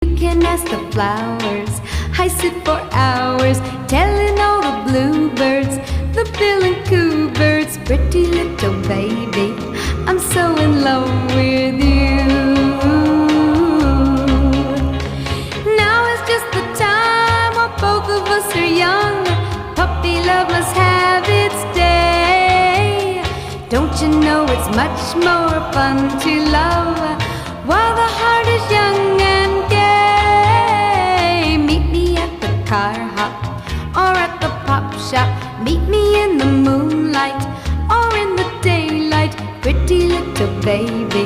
You can ask the flowers. I sit for hours telling all the bluebirds, the bill and coo birds, pretty little baby, I'm so in love with you. Now is just the time while both of us are young. Puppy love must have its day. Don't you know it's much more fun to love while the heart is young and gay? Meet me at the car hop or at the pop shop. Meet me in the moonlight or in the daylight, pretty little baby,